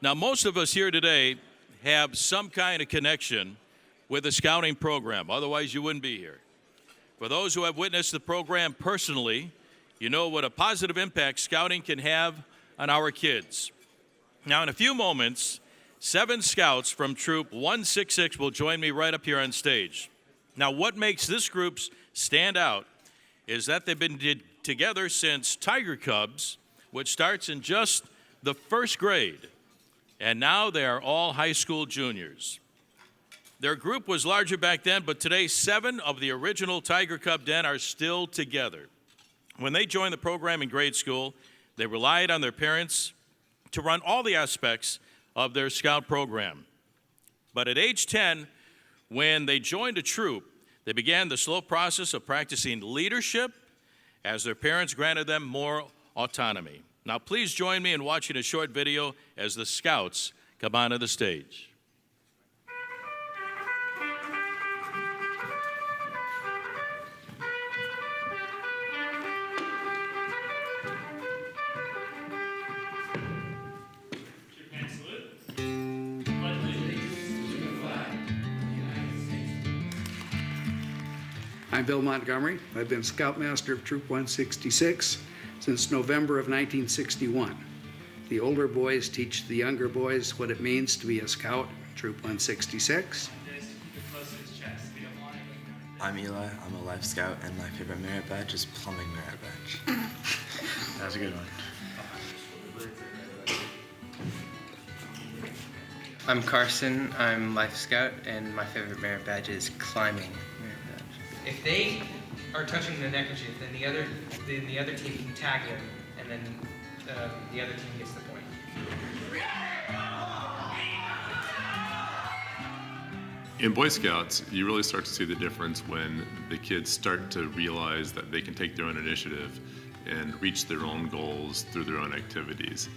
Now, most of us here today have some kind of connection with the scouting program. Otherwise, you wouldn't be here. For those who have witnessed the program personally, you know what a positive impact scouting can have on our kids. Now, in a few moments, 7 scouts from Troop 166 will join me right up here on stage. Now, what makes this group stand out is that they've been together since Tiger Cubs, which starts in just the first grade. And now they are all high school juniors. Their group was larger back then, but today 7 of the original Tiger Cub Den are still together. When they joined the program in grade school, they relied on their parents to run all the aspects of their scout program. But at age 10, when they joined a troop, they began the slow process of practicing leadership as their parents granted them more autonomy. Now, please join me in watching a short video as the scouts come onto the stage. I'm Bill Montgomery. I've been Scoutmaster of Troop 166 since November of 1961. The older boys teach the younger boys what it means to be a Scout, Troop 166. I'm Eli. I'm a Life Scout, and my favorite merit badge is Plumbing Merit Badge. That was a good one. I'm Carson. I'm Life Scout, and my favorite merit badge is Climbing Merit Badge. If they are touching the neckerchief, then the other team can tag them, and then the other team gets the point. In Boy Scouts, you really start to see the difference when the kids start to realize that they can take their own initiative and reach their own goals through their own activities.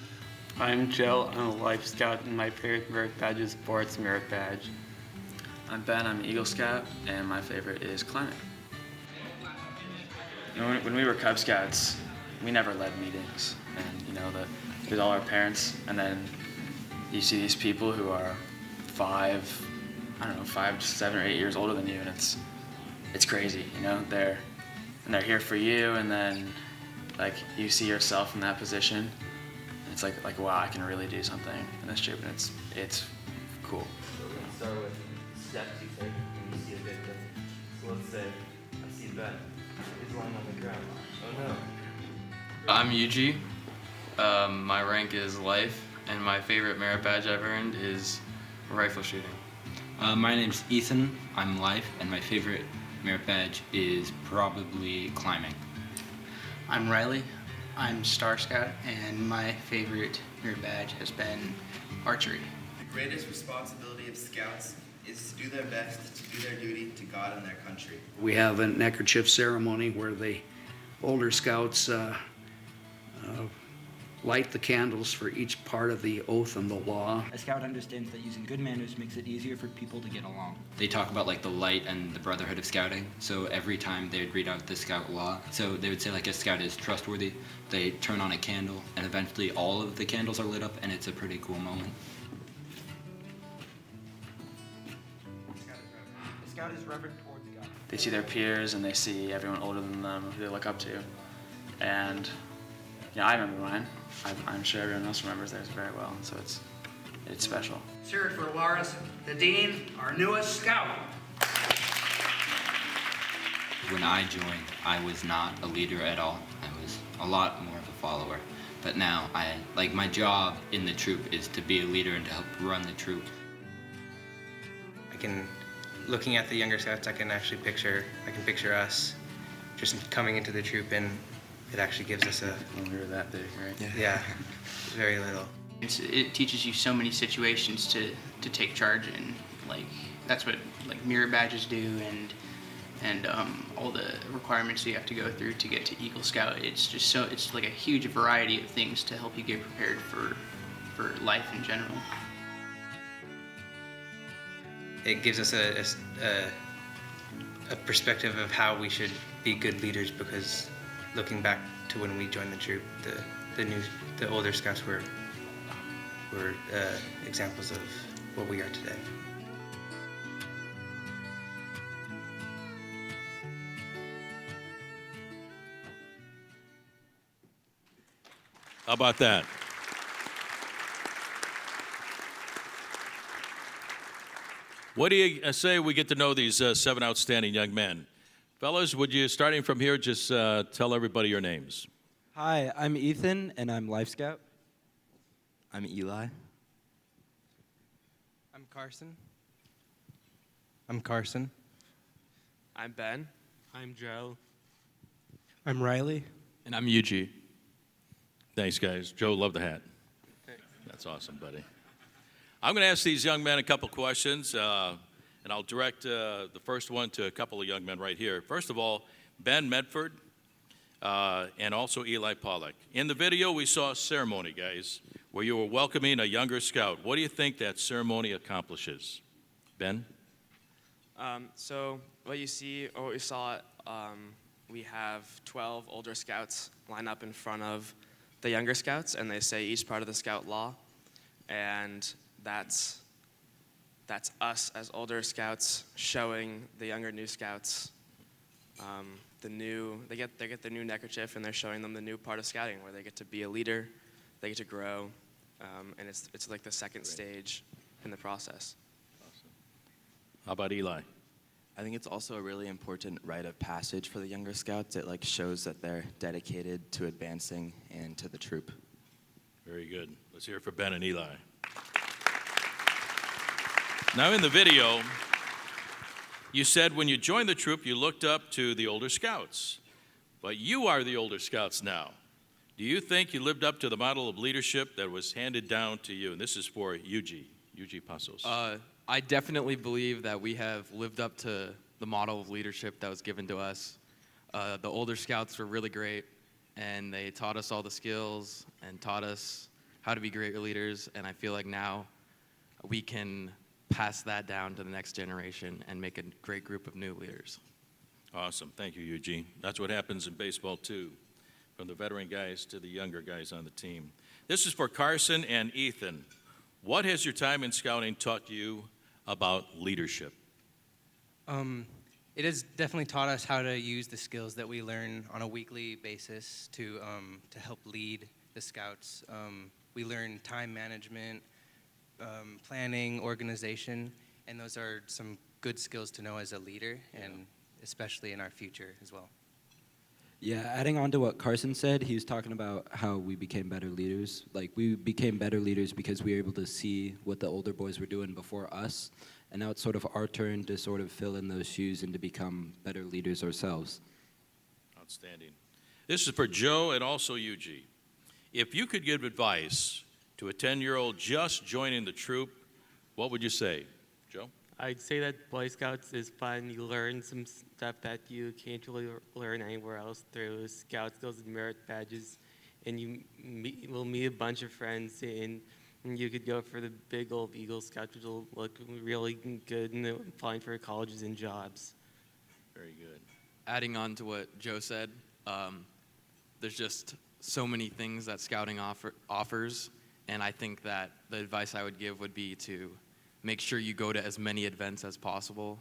I'm Joe. I'm a Life Scout, and my favorite merit badge is Sports Merit Badge. I'm Ben. I'm an Eagle Scout, and my favorite is climbing. You know, when we were Cub Scouts, we never led meetings, and it was all our parents. And then you see these people who are 5, 7 or 8 years older than you, and it's crazy. They're here for you, and then like you see yourself in that position. It's like wow, I can really do something in this troop, and it's cool. Let's start with steps you take when you see a victim. So let's say I see Ben. He's lying on the ground. Oh no. I'm Yuji. My rank is Life, and my favorite merit badge I've earned is rifle shooting. My name's Ethan. I'm Life, and my favorite merit badge is probably climbing. I'm Riley. I'm Star Scout, and my favorite merit badge has been archery. The greatest responsibility of Scouts is to do their best to do their duty to God and their country. We have a neckerchief ceremony where the older Scouts light the candles for each part of the oath and the law. A Scout understands that using good manners makes it easier for people to get along. They talk about like the light and the brotherhood of scouting. So every time they'd read out the Scout law, so they would say like a Scout is trustworthy. They turn on a candle, and eventually all of the candles are lit up, and it's a pretty cool moment. A Scout is reverent towards God. They see their peers, and they see everyone older than them who they look up to, and I remember mine. I'm sure everyone else remembers theirs very well, so it's special. Let's hear it for Laris, the Dean, our newest Scout. When I joined, I was not a leader at all. I was a lot more of a follower. But now, my job in the troop is to be a leader and to help run the troop. Looking at the younger Scouts, I can picture us just coming into the troop, and it actually gives us when we were that big, right? Yeah, very little. It teaches you so many situations to take charge in. That's what mirror badges do, and all the requirements you have to go through to get to Eagle Scout. It's like a huge variety of things to help you get prepared for life in general. It gives us a perspective of how we should be good leaders, because looking back to when we joined the troop, the older Scouts were were examples of what we are today. How about that? What do you say we get to know these 7 outstanding young men? Fellas, would you, starting from here, just tell everybody your names? Hi, I'm Ethan, and I'm Life Scout. I'm Eli. I'm Carson. I'm Carson. I'm Ben. I'm Joe. I'm Riley. And I'm Yuji. Thanks, guys. Joe, love the hat. That's awesome, buddy. I'm going to ask these young men a couple questions, and I'll direct the first one to a couple of young men right here. First of all, Ben Medford and also Eli Pollack. In the video, we saw a ceremony, guys, where you were welcoming a younger scout. What do you think that ceremony accomplishes? Ben? So what you see, or what we saw, we have 12 older scouts line up in front of the younger scouts, and they say each part of the scout law, and that's us as older scouts showing the younger new scouts they get the new neckerchief, and they're showing them the new part of scouting where they get to be a leader, they get to grow, and it's like the second stage in the process. Awesome. How about Eli? I think it's also a really important rite of passage for the younger scouts. It shows that they're dedicated to advancing and to the troop. Very good. Let's hear it for Ben and Eli. Now, in the video, you said when you joined the troop, you looked up to the older scouts. But you are the older scouts now. Do you think you lived up to the model of leadership that was handed down to you? And this is for Yuji Pasos. I definitely believe that we have lived up to the model of leadership that was given to us. The older scouts were really great, and they taught us all the skills and taught us how to be great leaders, and I feel like now we can pass that down to the next generation and make a great group of new leaders. Awesome. Thank you, Eugene. That's what happens in baseball, too, from the veteran guys to the younger guys on the team. This is for Carson and Ethan. What has your time in scouting taught you about leadership? It has definitely taught us how to use the skills that we learn on a weekly basis to help lead the scouts. We learn time management, planning, organization, and those are some good skills to know as a leader, and especially in our future as well. Yeah, adding on to what Carson said, he was talking about how we became better leaders. Like, we became better leaders because we were able to see what the older boys were doing before us, and now it's sort of our turn to sort of fill in those shoes and to become better leaders ourselves. Outstanding. This is for Joe and also Yuji. If you could give advice to a 10-year-old just joining the troop, what would you say? Joe? I'd say that Boy Scouts is fun. You learn some stuff that you can't really learn anywhere else through Scout skills and merit badges. And you will meet a bunch of friends, and you could go for the big old Eagle Scouts, which will look really good in applying for colleges and jobs. Very good. Adding on to what Joe said, there's just so many things that scouting offers, and I think that the advice I would give would be to make sure you go to as many events as possible,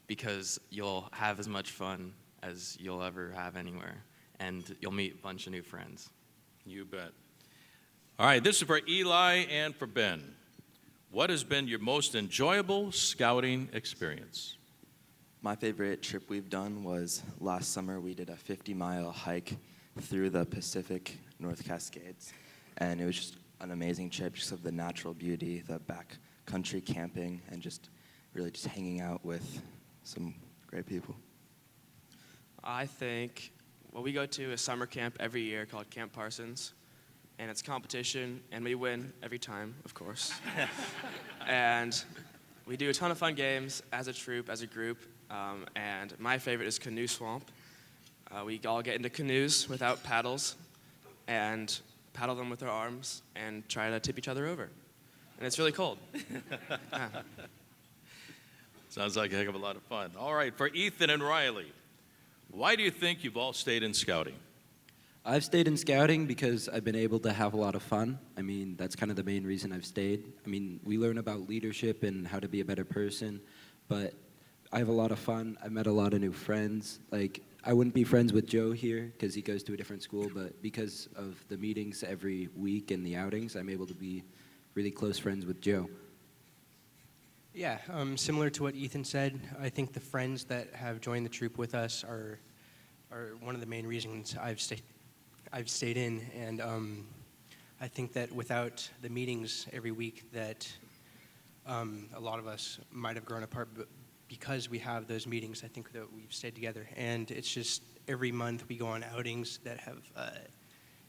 because you'll have as much fun as you'll ever have anywhere, and you'll meet a bunch of new friends. You bet. All right, this is for Eli and for Ben. What has been your most enjoyable scouting experience? My favorite trip we've done was last summer. We did a 50-mile hike through the Pacific North Cascades, and it was just an amazing trip, just of the natural beauty, the backcountry camping, and just really just hanging out with some great people. I think, well, we go to a summer camp every year called Camp Parsons, and it's competition, and we win every time, of course. And we do a ton of fun games as a troop, as a group, and my favorite is Canoe Swamp. We all get into canoes without paddles and paddle them with our arms and try to tip each other over. And it's really cold. Yeah. Sounds like a heck of a lot of fun. All right, for Ethan and Riley, why do you think you've all stayed in scouting? I've stayed in scouting because I've been able to have a lot of fun. I mean, that's kind of the main reason I've stayed. I mean, we learn about leadership and how to be a better person, but I have a lot of fun. I've met a lot of new friends. Like, I wouldn't be friends with Joe here because he goes to a different school, but because of the meetings every week and the outings, I'm able to be really close friends with Joe. Yeah, similar to what Ethan said, I think the friends that have joined the troop with us are one of the main reasons I've stayed in, and I think that without the meetings every week that a lot of us might have grown apart, but because we have those meetings, I think that we've stayed together, and it's just every month we go on outings that have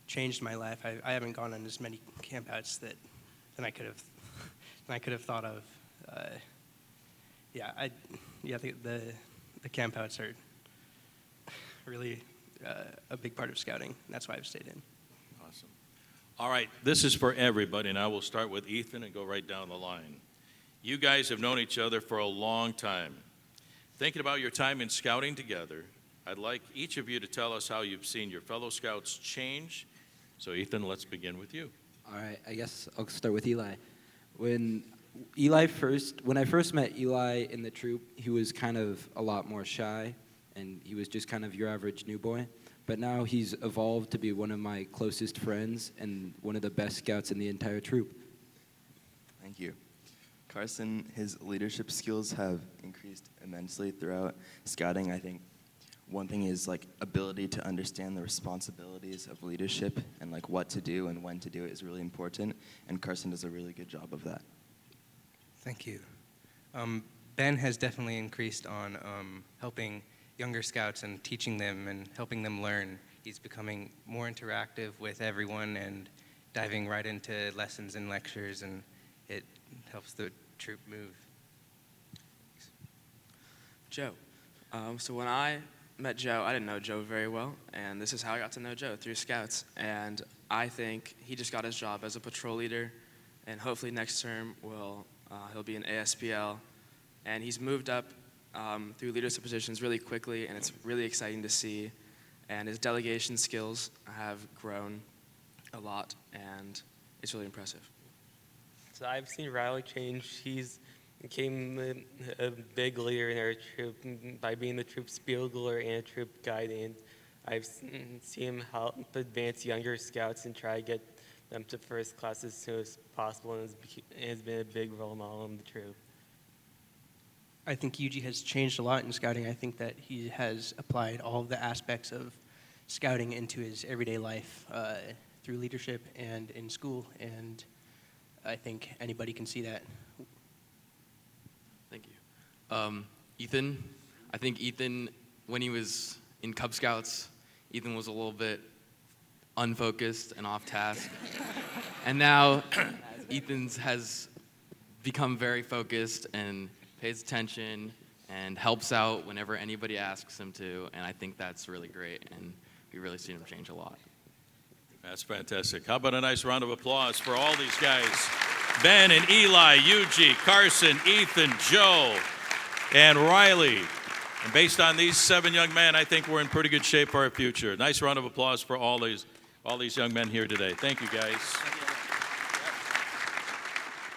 changed my life. I haven't gone on as many campouts than I could have thought of. The campouts are really a big part of scouting. That's why I've stayed in. Awesome. All right, this is for everybody, and I will start with Ethan and go right down the line. You guys have known each other for a long time. Thinking about your time in scouting together, I'd like each of you to tell us how you've seen your fellow scouts change. So Ethan, let's begin with you. All right, I guess I'll start with Eli. When I first met Eli in the troop, he was kind of a lot more shy, and he was just kind of your average new boy. But now he's evolved to be one of my closest friends and one of the best scouts in the entire troop. Thank you. Carson, his leadership skills have increased immensely throughout scouting. I think one thing is like ability to understand the responsibilities of leadership and like what to do and when to do it is really important, and Carson does a really good job of that. Thank you. Ben has definitely increased on helping younger scouts and teaching them and helping them learn. He's becoming more interactive with everyone and diving right into lessons and lectures, and it helps the troop move. Joe. So when I met Joe, I didn't know Joe very well, and this is how I got to know Joe, through scouts. And I think he just got his job as a patrol leader, and hopefully next term he'll be an ASPL. And he's moved up through leadership positions really quickly, and it's really exciting to see. And his delegation skills have grown a lot, and it's really impressive. So I've seen Riley change. He's became a big leader in our troop by being the troop's bugler and troop guide. And I've seen him help advance younger scouts and try to get them to first class as soon as possible, and has been a big role model in the troop. I think Yuji has changed a lot in scouting. I think that he has applied all of the aspects of scouting into his everyday life through leadership and in school, and I think anybody can see that. Thank you. Ethan, I think Ethan, when he was in Cub Scouts, Ethan was a little bit unfocused and off task. And now Ethan has become very focused and pays attention and helps out whenever anybody asks him to, and I think that's really great, and we really seen him change a lot. That's fantastic. How about a nice round of applause for all these guys? Ben and Eli, Yuji, Carson, Ethan, Joe, and Riley. And based on these 7 young men, I think we're in pretty good shape for our future. Nice round of applause for all these young men here today. Thank you, guys.